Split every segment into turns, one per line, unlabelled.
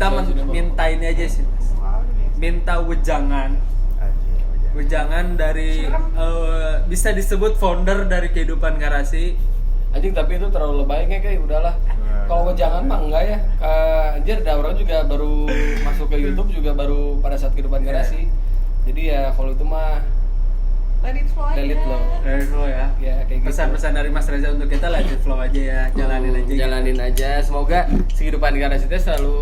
Kita minta ini aja sih mas. Minta wejangan. Wejangan dari bisa disebut founder dari Kehidupan Garasi.
Anjing tapi itu terlalu lebay kayak udahlah. Kalau wejangan mah enggak ya. Anjir ada orang juga baru masuk ke YouTube juga baru pada saat Kehidupan Garasi. Jadi ya kalau itu mah
Let it flow
ya.
Ya kayak gitu.
Pesan-pesan dari Mas Reza untuk kita let it flow aja ya. Jalanin aja.
Semoga Kehidupan Garasi itu selalu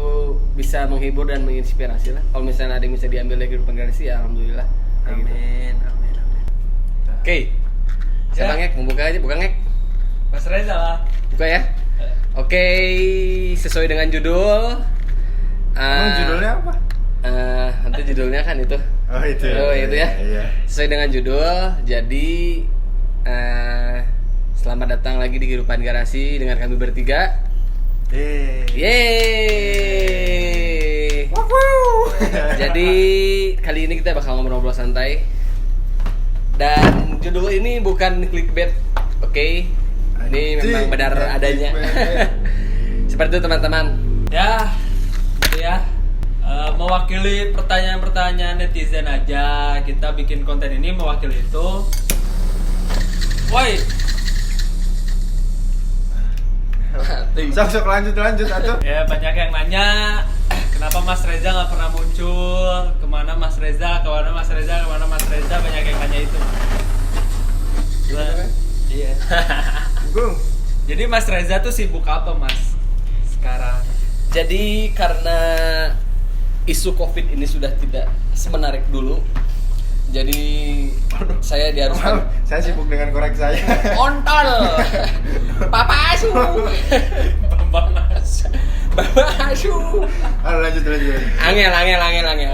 bisa menghibur dan menginspirasi lah. Kalau misalnya ada yang bisa diambil dari Kehidupan Garasi ya alhamdulillah.
Amin.
Oke. Siapa ngek? Mau buka aja, buka ngek.
Mas Reza lah.
Buka ya. Oke, sesuai dengan judul.
Emang judulnya apa?
Nanti judulnya kan itu.
Oh itu
ya.
Iya.
Sesuai dengan judul. Jadi selamat datang lagi di Kehidupan Garasi dengan kami bertiga. Yeay. Jadi kali ini kita bakal ngobrol santai. Dan judul ini bukan clickbait, oke? Ini memang benar adanya. Seperti itu teman-teman.
Ya, gitu ya. Mewakili pertanyaan-pertanyaan netizen aja. Kita bikin konten ini mewakili itu. Woi.
Sok lanjut atuh.
Ya banyak yang nanya, kenapa Mas Reza nggak pernah muncul? Kemana Mas Reza? Banyak yang nanya itu. Iya. Jadi Mas Reza tuh sibuk apa Mas sekarang?
Jadi karena isu COVID ini sudah tidak semenarik dulu, jadi saya diharuskan.
Saya sibuk dengan korek saya.
Ontol, Papa Asu, Bapak Asu.
Lanjut.
Angel.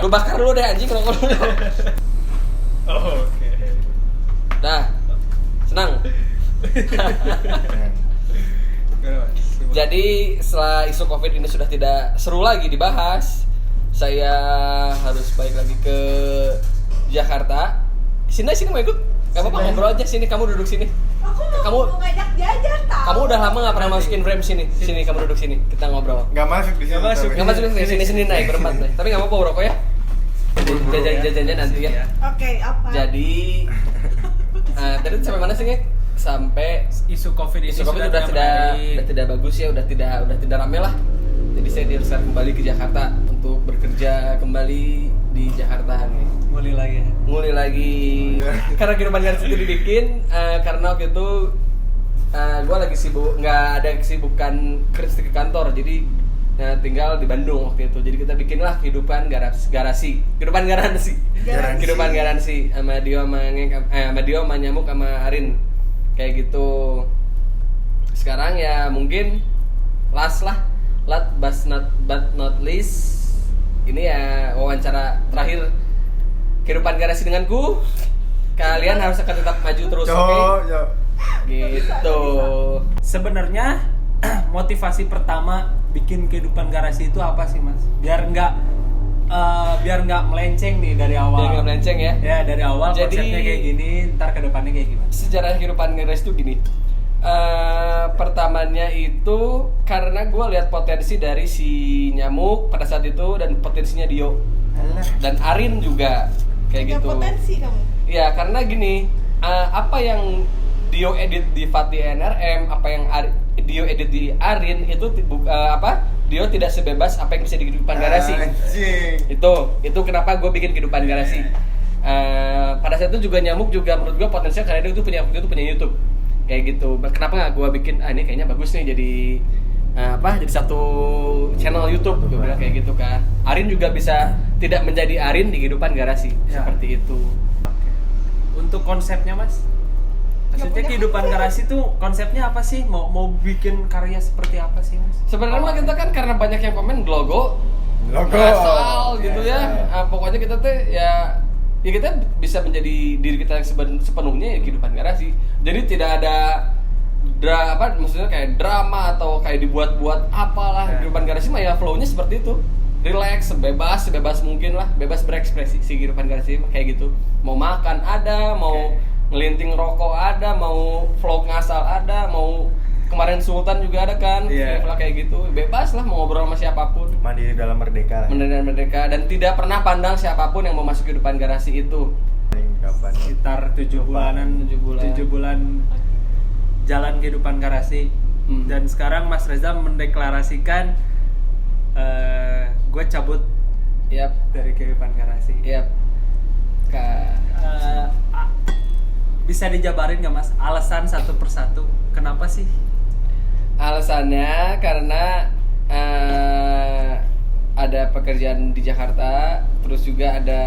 Lu bakar lu deh anjing rokok lu.
Oke.
Nah, senang. Jadi setelah isu COVID ini sudah tidak seru lagi dibahas, saya harus balik lagi ke Jakarta. Sini mau ikut? Gak apa-apa ngobrol aja sini, kamu duduk sini.
Aku mau ngajak jajan tau.
Kamu udah lama gak pernah masukin frame sini. Sini kamu duduk sini, kita ngobrol.
Gak masuk di sini.
Gak masuk di sini naik berempat naik. Tapi gak apa-apa rokok ya. Jajan nanti ya.
Oke, apa?
Jadi tadi sampai mana sih, Ngek? Sampai
Isu COVID
udah tidak bagus ya, udah tidak rame lah. Jadi saya diharuskan kembali ke Jakarta untuk bekerja kembali di Jakarta nih. Mulai lagi. Karena Kehidupan Garasi itu dibikin karena waktu itu gue lagi sibuk, nggak ada kesibukan kerja ke kantor, jadi tinggal di Bandung waktu itu. Jadi kita bikinlah Kehidupan Garasi sama Dio sama Nyamuk sama Arin kayak gitu. Sekarang ya mungkin last but not least, ini ya wawancara terakhir Kehidupan Garasi denganku. Kalian harus akan tetap maju terus, oke? Gitu.
Sebenarnya motivasi pertama bikin Kehidupan Garasi itu apa sih Mas? Biar nggak melenceng nih dari awal.
Biar nggak melenceng ya?
Ya dari awal. Jadi, konsepnya kayak gini, ntar ke depannya kayak gimana?
Sejarah Kehidupan Garasi itu gini. Pertamanya itu karena gue lihat potensi dari si Nyamuk pada saat itu dan potensinya Dio dan Arin juga kayak gitu.
Potensi kamu?
Ya karena gini, apa yang Dio edit di Fatih NRM, apa yang Dio edit di Arin itu Dio tidak sebebas apa yang bisa di Kehidupan Garasi. Itu kenapa gue bikin Kehidupan Garasi. Pada saat itu juga Nyamuk juga menurut gue potensial karena dia itu punya YouTube kayak gitu. Kenapa nggak gue bikin ini kayaknya bagus nih jadi jadi satu channel YouTube, gue bilang kayak gitu kan. Arin juga bisa tidak menjadi Arin di Kehidupan Garasi seperti itu.
Untuk konsepnya Mas, maksudnya Kehidupan Garasi tuh konsepnya apa sih? Mau bikin karya seperti apa sih Mas?
Sebenarnya mah kita kan karena banyak yang komen logo asal gitu ya. Pokoknya kita tuh ya kita bisa menjadi diri kita yang sepenuhnya ya Kehidupan Garasi. Jadi tidak ada maksudnya kayak drama atau kayak dibuat-buat apalah. Kehidupan Garasi mah ya flow-nya seperti itu. Relax, sebebas mungkin lah, bebas berekspresi si Kehidupan Garasi kayak gitu. Mau makan ada, mau ngelinting rokok ada, mau vlog ngasal ada, mau kemarin Sultan juga ada kan,
Iya.
level kayak gitu. Bebas lah mau ngobrol sama siapapun.
Mandiri dalam merdeka lah.
Merdeka dan tidak pernah pandang siapapun yang mau masuk kehidupan garasi itu.
Kapan?
Sekitar 7 bulanan, 7 bulan jalan kehidupan garasi. Dan sekarang Mas Reza mendeklarasikan gue cabut
Yap,
dari kehidupan garasi.
yap.
Bisa dijabarin nggak Mas alasan satu persatu kenapa sih?
Alasannya karena ada pekerjaan di Jakarta, terus juga ada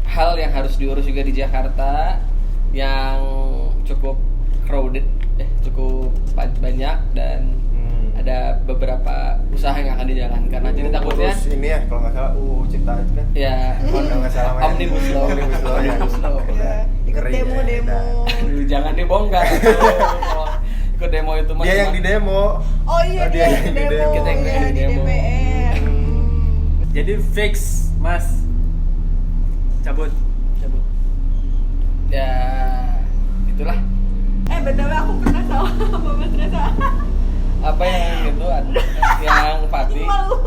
hal yang harus diurus juga di Jakarta yang cukup crowded, cukup banyak dan ada beberapa usaha yang akan dijalankan. Nah, jadi takutnya
Terus ini ya kalau nggak salah UU Cipta itu kan.
ya
Kalau nggak salah main.
Omnibus Law.
Omnibus Law ya.
Omnibus Law.
Iya, ikut
Ngeri ya,
demo-demo.
kita.
Jangan dibongkar. Kalau ikut demo itu mah
Dia yang
cuma-
di demo.
Oh iya, dia yang di demo.
Kita yang
Iya,
di
di
demo.
DPR.
Jadi fix Mas cabut.
cabut. Ya itulah.
BTW aku pernah sama Mas Reza.
Apa yang itu yang Fatih.
Malu.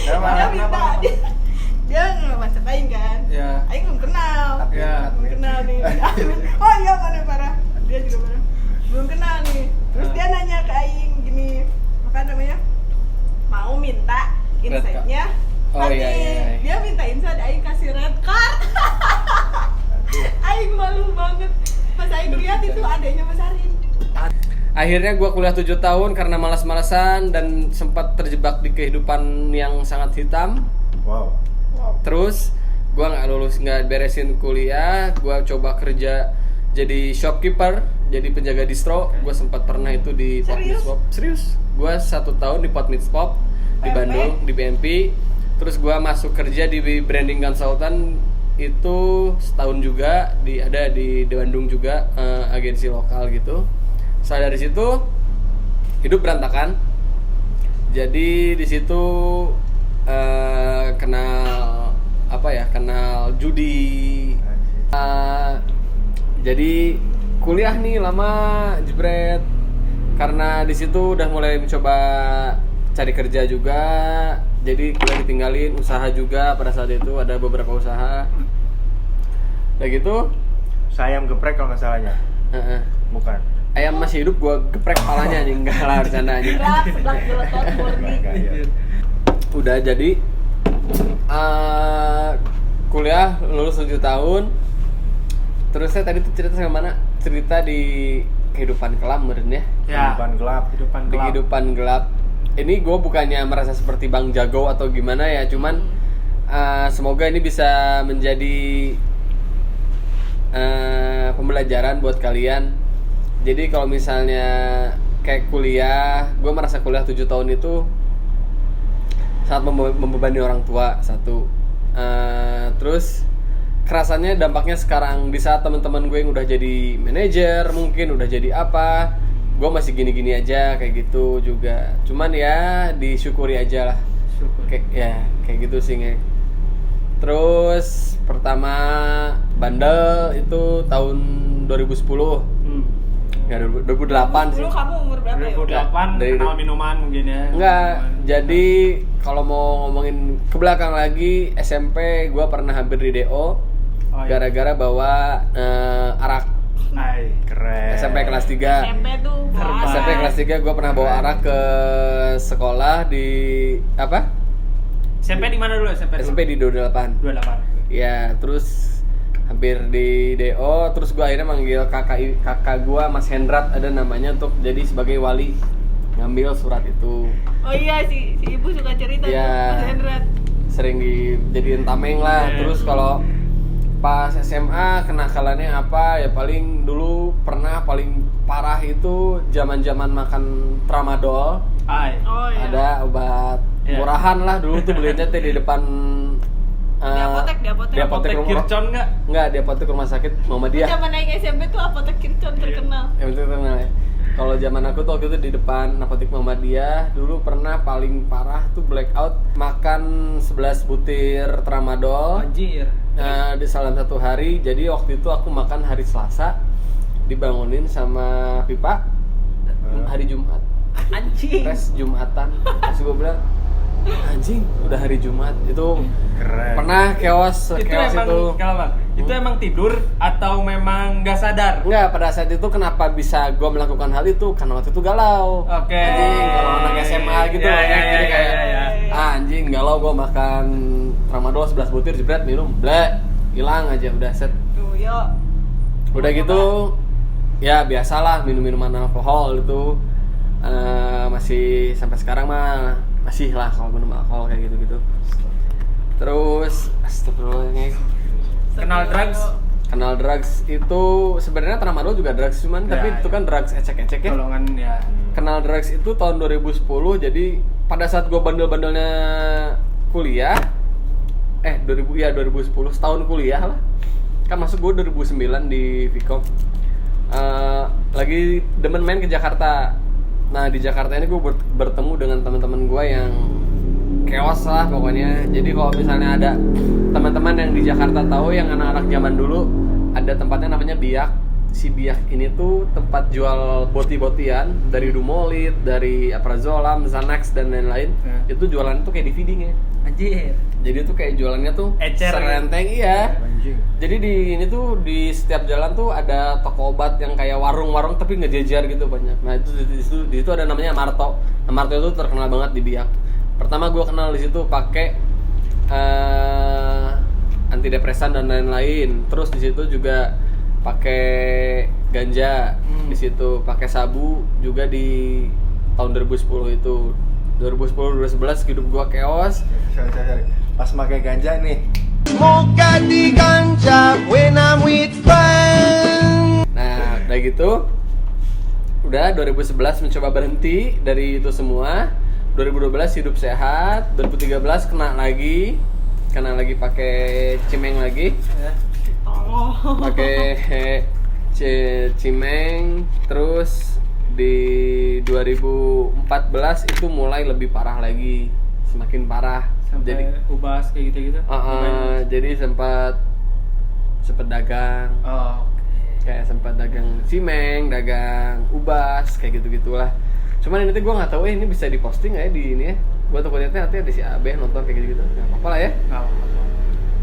Dia minta dia nge-WhatsApp Aing kan.
Ya.
Aing belum kenal.
Ya.
Belum kenal nih. Oh iya, mana parah. Dia juga parah. Belum kenal nih. Terus dia nanya ke Aing gini, apa namanya? Mau minta insight-nya.
Oh, iya, iya.
Dia minta insight, Aing kasih red card. Aing malu banget. Pas Aing lihat itu adanya Mas Arin.
Akhirnya gue kuliah 7 tahun karena malas-malasan dan sempat terjebak di kehidupan yang sangat hitam.
Wow.
Terus gue nggak beresin kuliah, gue coba kerja jadi shopkeeper, jadi penjaga distro. Gue sempat pernah itu di Pot Meets Pop. Serius? Gue 1 tahun di Pot Meets Pop di Bandung, di BMP. Terus gue masuk kerja di branding consultant itu setahun juga ada di Bandung juga, agensi lokal gitu. Saya dari situ hidup berantakan. Jadi di situ kenal kenal judi. Jadi kuliah nih lama jebret karena di situ udah mulai mencoba cari kerja juga. Jadi kuliah ditinggalin, usaha juga pada saat itu ada beberapa usaha. Kayak gitu.
Sayam geprek kalau nggak salahnya. Bukan.
Ayam masih hidup gua geprek kepalanya nih, enggak lah bercanda aja.
Seblak geletot murni.
Udah jadi kuliah lulus 7 tahun. Terus saya tadi tuh cerita sama mana? Cerita di kehidupan kelam meren ya.
Kehidupan gelap.
Kehidupan
Di
gelap.
kehidupan gelap. Ini gue bukannya merasa seperti Bang Jago atau gimana ya, cuman semoga ini bisa menjadi pembelajaran buat kalian. Jadi kalau misalnya kayak kuliah, gue merasa kuliah 7 tahun itu sangat membebani orang tua, satu. Terus kerasannya dampaknya sekarang di saat teman-teman gue yang udah jadi manajer, mungkin udah jadi apa, gue masih gini-gini aja kayak gitu juga. Cuman ya disyukuri aja lah. Kayak gitu sih nge. Terus pertama bandel itu tahun 2010. Ya 2008 sih.
Dulu kamu umur berapa ya?
2008
Dari-
kenal minuman mungkin ya.
Enggak, jadi kalau mau ngomongin ke belakang lagi, SMP gue pernah hampir di DO
Oh, iya.
gara-gara bawa arak.
Ay,
Keren.
SMP kelas 3.
SMP tuh
Herbal.
SMP kelas 3 gue pernah bawa arak ke sekolah di apa?
SMP di mana dulu SMP?
SMP di 28.
28.
Ya, terus hampir di DO, terus gue akhirnya manggil kakak gue Mas Hendrat ada namanya untuk jadi sebagai wali ngambil surat itu.
Oh iya, si ibu suka cerita
Iya.
tuh Mas Hendrat.
Sering dijadiin tameng lah.
Iya.
Terus kalau pas SMA kenakalannya apa ya, paling dulu pernah paling parah itu zaman-zaman makan tramadol.
Ay.
Oh iya.
Ada obat
Iya.
murahan lah dulu tuh belinya teh di depan
Di apotek.
di apotek
Apotek
rumah.
Kircon nggak?
Enggak, di apotek rumah sakit Muhammadiyah.
Zaman naik SMP tuh apotek Kircon terkenal.
Yang itu terkenal ya. Kalau zaman aku tuh waktu itu di depan apotek Muhammadiyah dulu pernah paling parah tuh blackout makan 11 butir tramadol.
Anjir.
Di salah satu hari, jadi waktu itu aku makan hari Selasa, dibangunin sama Pipa, hari Jumat.
Anjing.
Tes Jumatan. Terus gue bilang, anjing, udah hari Jumat. Itu
Keren.
pernah chaos
Itu
chaos
emang
itu.
kalau Bang, itu emang tidur atau memang nggak sadar?
Enggak, pada saat itu kenapa bisa gue melakukan hal itu? Karena waktu itu galau.
Oke.
Anjing, kalau anak SMA gitu loh, jadi kayak anjing galau gue makan tramadol 11 butir jebret minum, blek, hilang aja udah set.
Tuh, yuk.
Udah gitu ya biasalah minum-minuman alkohol itu masih sampai sekarang mah masih lah kalau minum alkohol kayak gitu-gitu. Terus astagfirullahaladzim. Kenal drugs itu sebenarnya tramadol juga drugs cuman tapi itu kan drugs ecek-ecek ya.
Golongan ya.
Kenal drugs itu tahun 2010, jadi pada saat gue bandel-bandelnya kuliah 2010 setahun kuliah lah kan masuk gue 2009 di Vkom. Lagi demen main ke Jakarta. Nah di Jakarta ini gue bertemu dengan teman-teman gue yang chaos lah pokoknya. Jadi kalau misalnya ada teman-teman yang di Jakarta tahu yang anak-anak zaman dulu ada tempatnya namanya Biak. Si Biak ini tuh tempat jual boti-botian dari Dumolit, dari Aprazolam, Xanax dan lain-lain. Itu jualan tuh kayak DVD-nya.
Anjir.
Jadi tuh kayak jualannya tuh
Ecer.
serenteng iya.
Anjing.
Jadi di ini tuh di setiap jalan tuh ada toko obat yang kayak warung-warung tapi ngejejer gitu banyak. Nah itu di situ ada namanya Marto. Nah, Marto itu terkenal banget di Biak. Pertama gue kenal di situ pakai antidepresan dan lain-lain. Terus di situ juga pakai ganja. Di situ pakai sabu juga di tahun 2010 itu. 2010-2011 hidup gue chaos.
Sorry. Pas pakai ganja nih.
Smoke the ganja when I'm with friends.
Nah, udah gitu. Udah 2011 mencoba berhenti dari itu semua. 2012 hidup sehat. 2013 kena lagi pakai cimeng lagi.
Oh.
Pakai cimeng terus di 2014 itu mulai lebih parah lagi, semakin parah.
Sampai
Jadi
ubas kayak gitu-gitu.
jadi sempat dagang.
Oh, oke.
Kayak sempat dagang cimeng, dagang ubas, kayak gitu-gitulah. Cuman ini tuh gue nggak tahu ini bisa diposting nggak ya di ini ya. Gue takutnya nanti ada si Abe nonton kayak gitu-gitu. Nggak apa-apa lah ya.
Nggak apa-apa.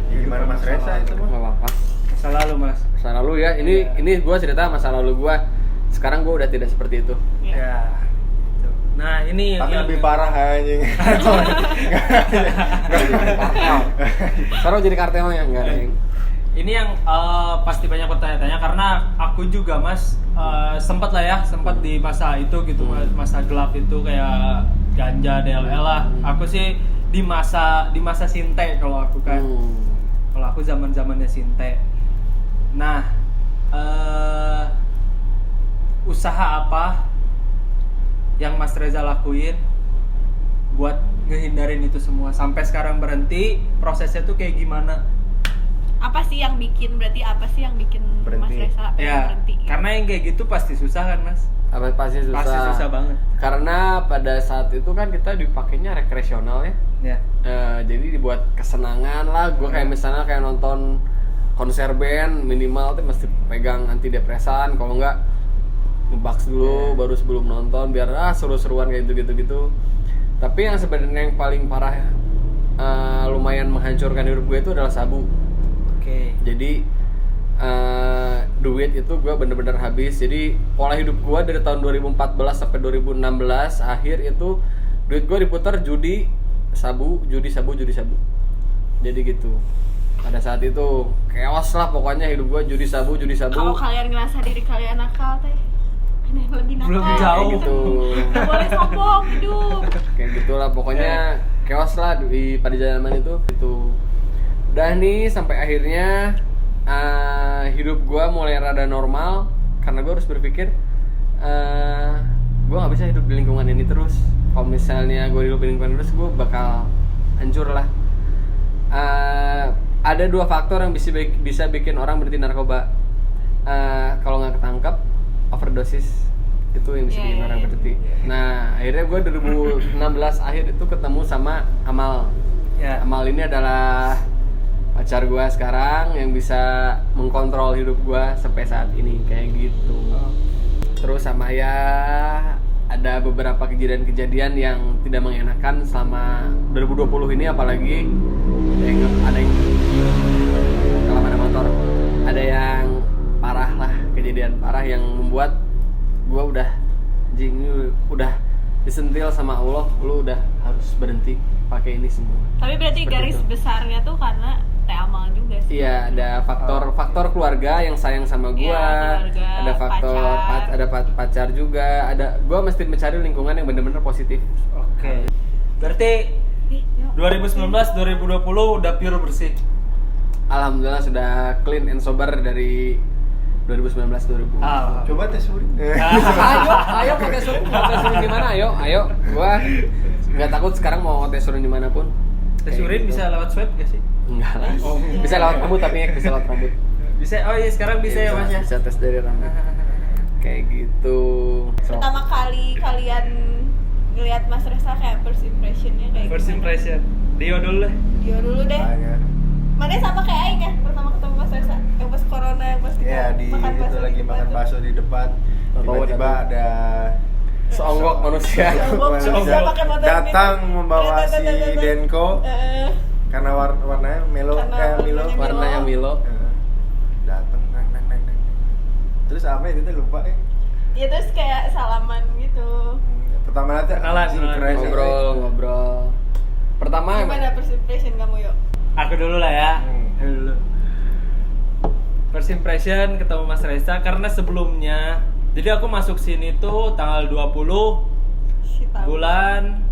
Ya, gimana Mas Reza itu mah?
Nggak apa-apa.
Masa lalu Mas.
Masa lalu ya. Ini gue cerita masa lalu gue. Sekarang gue udah tidak seperti itu.
Ya. Gitu. Nah ini
Tapi
yang
lebih parah anjing.
Sekarang jadi kartelnya nggak ada yang.
Ini yang pasti banyak bertanya-tanya karena aku juga Mas sempat di masa itu gitu, masa gelap itu kayak ganja, DLL lah. Aku sih di masa Sinte kalau aku kan. Kalau aku zaman-zamannya Sinte. Nah, usaha apa yang Mas Reza lakuin buat ngehindarin itu semua sampai sekarang berhenti? Prosesnya tuh kayak gimana?
Apa sih yang bikin Mas
Berhenti.
Reza berhenti?
Karena yang kayak gitu pasti susah kan Mas?
Pasti susah.
Pasti susah banget.
Karena pada saat itu kan kita dipakainya rekreasional ya.
Ya.
Jadi dibuat kesenangan lah. Gue kayak misalnya kayak nonton konser band minimal tuh mesti pegang antidepresan, kalau enggak ngebaks dulu baru sebelum nonton biar seru-seruan kayak gitu. Tapi yang sebenarnya yang paling parah lumayan menghancurkan hidup gue itu adalah sabu.
Oke.
Jadi duit itu gue bener-bener habis. Jadi pola hidup gue dari tahun 2014 sampai 2016 akhir itu duit gue diputar judi sabu. Jadi gitu. Pada saat itu chaos lah pokoknya hidup gue judi sabu.
Kalau kalian ngerasa diri kalian nakal teh, ada yang lebih nakal.
Belum jauh.
Gitu.
Gak boleh sombong hidup.
Kayak gitulah pokoknya chaos lah pada zaman itu. Udah nih sampai akhirnya hidup gue mulai rada normal karena gue harus berpikir gue nggak bisa hidup di lingkungan ini terus. Kalau misalnya gue hidup di lingkungan terus gue bakal hancur lah. Ada dua faktor yang bisa bikin orang berhenti narkoba. Kalau nggak ketangkep, overdosis itu yang bisa bikin orang berhenti. Nah akhirnya gue 2016 akhir itu ketemu sama Amal. Amal ini adalah pacar gue sekarang yang bisa mengkontrol hidup gue sampai saat ini kayak gitu. Terus sama ya ada beberapa kejadian-kejadian yang tidak mengenakan selama 2020 ini, apalagi ada yang kalau ada motor, ada yang parah lah, kejadian parah yang membuat gue udah disentil sama Allah, lu udah harus berhenti pakai ini semua.
Tapi berarti
Seperti
garis
itu.
besarnya tuh karena teh amal juga sih.
Iya, ada faktor keluarga yang sayang sama gua,
Iya, keluarga,
ada faktor
pacar.
ada pacar juga, ada gua mesti mencari lingkungan yang benar-benar positif.
Oke. Berarti 2019 2020 udah pure bersih.
Alhamdulillah sudah clean and sober dari 2019 2020.
Coba tes urin.
Ayo mau tes urin di mana? Ayo. Gua nggak takut sekarang mau tes urin di mana pun.
Tes
Kayak
urin
gitu.
bisa lewat swab gak sih?
Enggak lah. Bisa lewat rambut tapi bisa lewat rambut.
Bisa. Oh iya, sekarang bisa ya Mas ya.
Bisa tes dari rambut. Kayak gitu.
Pertama kali kalian ngelihat Mas Resa kayak first impressionnya kayak
First
gimana?
impression. Dio dulu deh.
Dia dulu deh.
Tanya.
Mana sama kayak Aing ya pertama ketemu Mas Resa yang pas corona yang pas kita
Iya, di itu lagi
di
makan
depan
bakso di depan. Tiba-tiba ada
Seonggok manusia.
Manusia pakai motor
datang
ini.
membawa si
Tetetetetet.
Denko karena warnanya Milo
Karena
Milo.
warnanya
Warnanya Milo.
Datang nang. Terus apa itu tuh lupa ya.
Ya terus kayak salaman gitu.
Pertama nanti
Kenalan.
Ngobrol. Pertama
Gimana first impression kamu yuk?
Aku dulu lah ya. Aku dulu. First impression ketemu Mas Reza karena sebelumnya, jadi aku masuk sini tuh tanggal 20
Si tahu.
bulan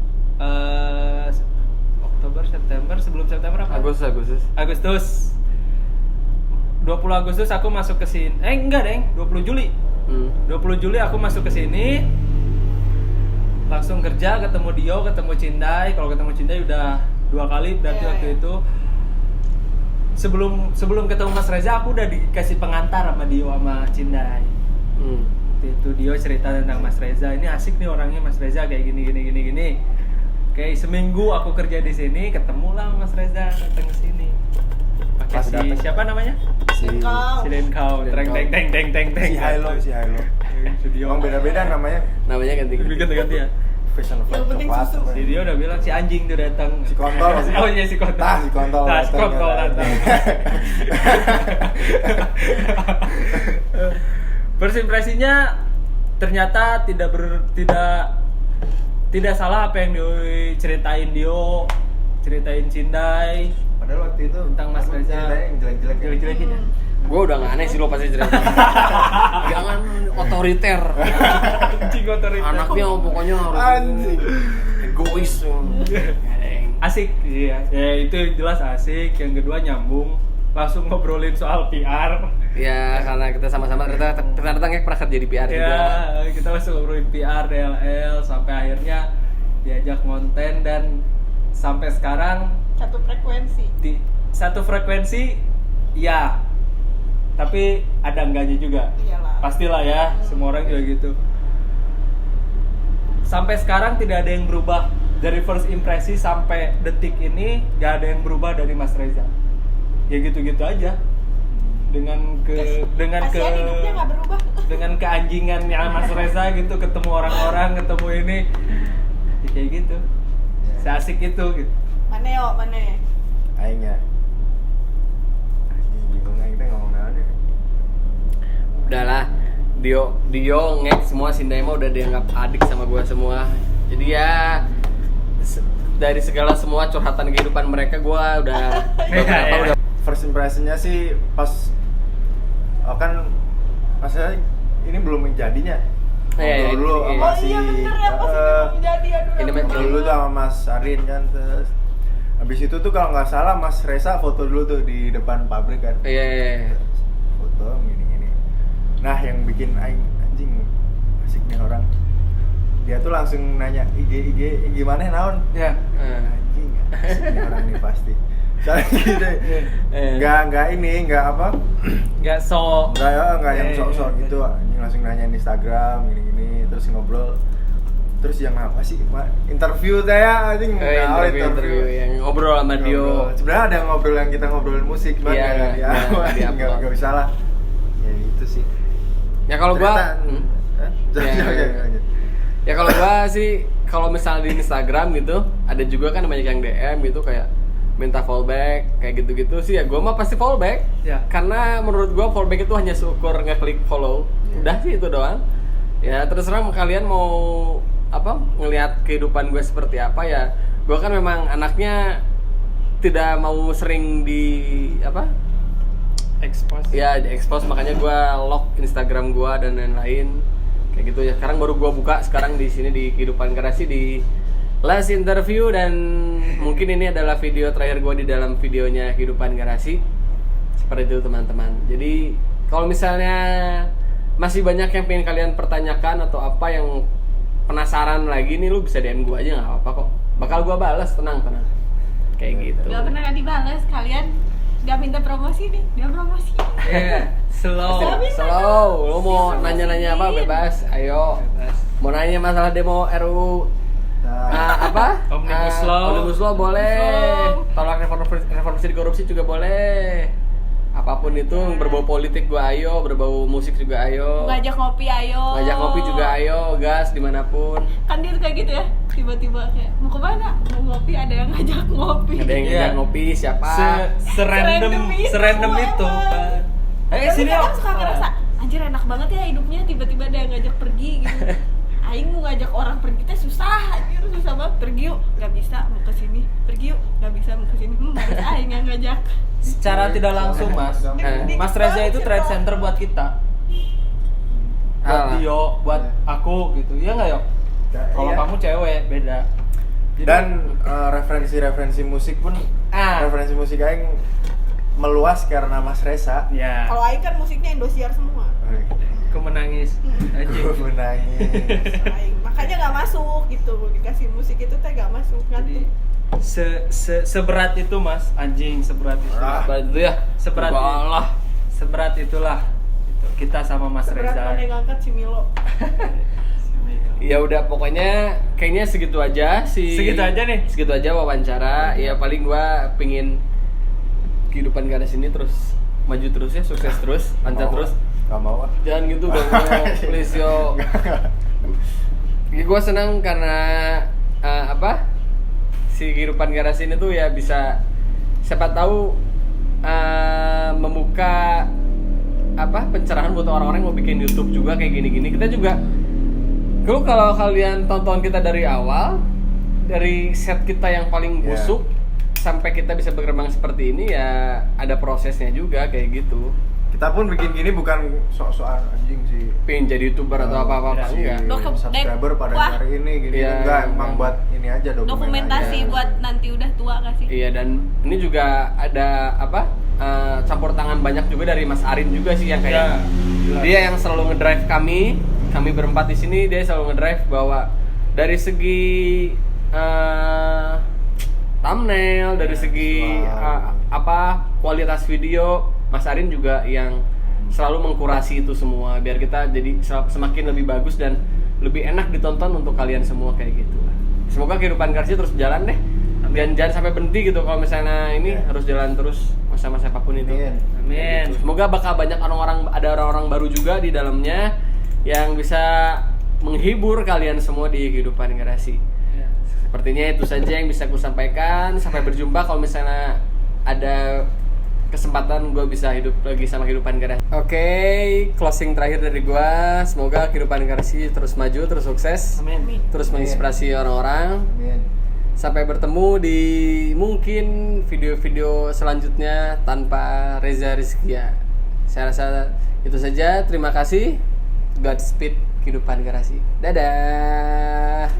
Oktober, September, sebelum September apa? Agustus. 20 Agustus aku masuk ke sini. Enggak, Deng. 20 Juli. 20 Juli aku masuk ke sini. Langsung kerja, ketemu Dio, ketemu Cindai. Kalau ketemu Cindai udah 2 kali berarti
Iya,
waktu
iya.
itu. Sebelum ketemu Mas Reza aku udah dikasih pengantar sama Dio sama Cindai. Waktu itu Dio cerita tentang Mas Reza. Ini asik nih orangnya Mas Reza kayak gini. Kayak seminggu aku kerja di sini, ketemulah Mas Reza datang ke sini. Pakai
Pas
si
datang.
siapa namanya?
Kau.
Si Denkau. Teng.
Si Hilo.
Studio.
Emang beda-beda namanya.
Namanya
Ganti ya.
Fashion
Yang penting susu.
Si Dio udah bilang si anjing tuh datang.
Si kontol.
Oh iya si kontol.
Tah, si kontol
Tah, si
datang.
kontol datang. First impresinya ternyata tidak salah apa yang diceritain Dio, ceritain Cindai.
Padahal waktu itu
Tentang Mas
aku
Reza.
ceritanya yang jelek-jelek.
Jelek-jelekin ya.
Gue udah gak aneh sih lo pasti cerita. Jangan otoriter.
Anjing otoriter.
Anaknya pokoknya harus
Anjing.
egois.
Asik, iya. Ya itu jelas asik. Yang kedua nyambung. Langsung ngobrolin soal PR.
Ya karena kita sama-sama ternyata kayak pernah kerja di PR juga.
Ya, kita langsung ngobrolin PR, DLL sampai akhirnya diajak konten dan sampai sekarang
Satu frekuensi.
satu frekuensi ya. Tapi ada enggaknya juga.
Iyalah.
Pastilah ya, semua orang juga gitu. Sampai sekarang tidak ada yang berubah dari first impresi sampai detik ini, gak ada yang berubah dari Mas Reza. Ya gitu-gitu aja. Dengan
Kasihan hidupnya nggak berubah.
dengan keanjingannya Mas Reza gitu, ketemu orang-orang, ketemu ini, ya kayak gitu. Seasik itu gitu.
Mana yo, mana?
Aing ya. Anjing bingung aing teh ngomong naon.
Udahlah, Dio ngek semua, Cindai mah udah dianggap adik sama gua semua. Jadi ya dari segala semua curhatan kehidupan mereka gua udah beberapa udah.
First impressionnya sih pas kan maksudnya ini belum menjadinya.
Iya,
Ngobrol dulu
iya.
sama
Oh
si
iya bener ya pas itu belum jadi aduh.
ini mah
dulu tuh sama Mas Arin kan, terus habis itu tuh kalau nggak salah Mas Reza foto dulu tuh di depan pabrik kan.
Iya.
Foto gini. Nah yang bikin aing anjing asik nih orang, dia tuh langsung nanya IG gimana naon
Ya.
anjing asik nih orang nih pasti soalnya gitu nggak apa
Nggak so
nggak yang sok-sok gitu anjing langsung nanya Instagram gini terus ngobrol. Terus yang apa sih interview saya anjing
Interview yang ngobrol sama Dio.
sebenarnya ada ngobrol yang kita ngobrolin musik cuman
Iya,
ya
nggak diupload.
nggak bisa lah ya itu sih.
Ya kalau gua
Ternyata,
Ya kalau gua sih kalau misalnya di Instagram gitu ada juga kan banyak yang DM gitu kayak minta fallback kayak gitu-gitu sih ya gua mah pasti fallback
Ya.
karena menurut gua fallback itu hanya syukur ngeklik follow udah sih itu doang ya terserah kalian mau apa ngelihat kehidupan gue seperti apa ya gua kan memang anaknya tidak mau sering di apa
Expose.
ya di expose makanya gue lock Instagram gue dan lain-lain kayak gitu ya sekarang baru gue buka sekarang di sini di Kehidupan Garasi di last interview dan mungkin ini adalah video terakhir gue di dalam videonya Kehidupan Garasi seperti itu teman-teman jadi kalau misalnya masih banyak yang pengen kalian pertanyakan atau apa yang penasaran lagi nih lu bisa DM gue aja nggak apa-apa kok bakal gue balas tenang kayak gitu
Gak pernah dibales kalian. Gak minta promosi nih, dia promosi.
Slow.
Slow, lo mau nanya-nanya apa bebas, ayo. Mau nanya masalah demo RUU apa?
Omnibus Law.
Omnibus Law boleh. Tolak reformasi korupsi juga boleh. Apapun itu berbau politik gua ayo, berbau musik juga ayo.
Ngajak ngopi ayo.
Ngajak ngopi juga ayo, gas dimanapun.
Kan dia kayak gitu ya, tiba-tiba kayak mau kemana? Mau ngopi ada yang ngajak ngopi.
Ada yang ngajak
Iya.
ngopi siapa?
Serandom itu kan.
Tapi
Sini
kadang
yuk.
suka ngerasa anjir enak banget ya hidupnya tiba-tiba ada yang ngajak pergi gitu. Aing mau ngajak orang pergi teh susah anjir susah banget pergi yuk nggak bisa mau ke sini pergi yuk nggak bisa mau ke sini harus Aing yang ngajak.
Secara tidak langsung mas, Mas Reza itu trade center buat kita, buat
Ah.
Dio, buat aku gitu, iya nggak Yok? Kalau
Iya.
kamu cewek beda. Jadi-
Dan referensi musik pun referensi musik aing meluas karena Mas Reza.
ya,
Kalau Aing kan musiknya Indosiar semua.
aku menangis aja.
Gue menangis.
Aing makanya nggak masuk gitu, dikasih musik itu teh nggak masuk
Jadi
ngantuk.
seberat itu mas, anjing seberat itu.
Seperti itu ya.
Seberat
Allah.
Seberat itulah gitu. Kita sama Mas
Seberat
Reza.
mana yang ngangkat si Milo.
Ya udah pokoknya kayaknya segitu aja sih.
Segitu aja nih.
Segitu aja wawancara. Ya paling gua pingin Kehidupan Garasi ini terus maju terus ya, sukses terus, lancar terus.
Gak mau ah.
Jangan gitu dong, please yo. Ya, gua senang karena apa? Si Kehidupan Garasi ini tuh ya bisa siapa tahu membuka apa pencerahan buat orang-orang yang mau bikin YouTube juga kayak gini-gini. Kita juga kalau kalian tonton kita dari awal dari set kita yang paling busuk sampai kita bisa berkembang seperti ini ya ada prosesnya juga kayak gitu.
Kita pun bikin gini bukan sok-sokan anjing sih.
Pengen jadi YouTuber atau apa-apa
Si
enggak.
subscriber pada
Wah.
hari ini gini
Iya,
enggak
iya.
emang buat ini aja
Dokumentasi
aja.
buat nanti udah tua gak sih?
Iya dan ini juga ada apa campur tangan banyak juga dari Mas Arin juga sih yang kayak
Ya, jelas.
dia yang selalu ngedrive kami berempat di sini dia selalu ngedrive bahwa dari segi thumbnail dari segi apa kualitas video Mas Arin juga yang selalu mengkurasi itu semua biar kita jadi semakin lebih bagus dan lebih enak ditonton untuk kalian semua kayak gitu. Semoga Kehidupan Garasi terus jalan deh. Dan jangan sampai berhenti gitu kalau misalnya ini harus jalan terus masa-masa apapun itu.
Amin.
Gitu. Semoga bakal banyak ada orang-orang baru juga di dalamnya yang bisa menghibur kalian semua di Kehidupan Garasi.
Ya.
Sepertinya itu saja yang bisa aku sampaikan. Sampai berjumpa kalau misalnya ada kesempatan gue bisa hidup lagi sama Kehidupan Garasi. Oke, closing terakhir dari gue. Semoga Kehidupan Garasi terus maju, terus sukses,
Amin.
terus menginspirasi orang-orang.
Amin.
Sampai bertemu di mungkin video-video selanjutnya tanpa Reza Rizkia. Saya rasa itu saja. Terima kasih. Godspeed Kehidupan Garasi. Dadah.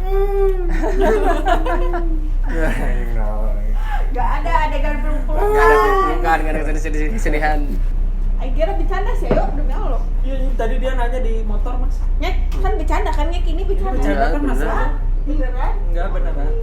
Gak ada adegan
Gak ada
peluk-pelukan.
pelukan, gak ada kesedihan.
Aing kira bercanda sih, ayo demi Allah.
Iya, tadi dia nanya di motor mas.
Nyek, kan bercanda kan Nyek ini bercanda.
Bercanda kan mas?
Beneran.
Beneran?
Enggak beneran.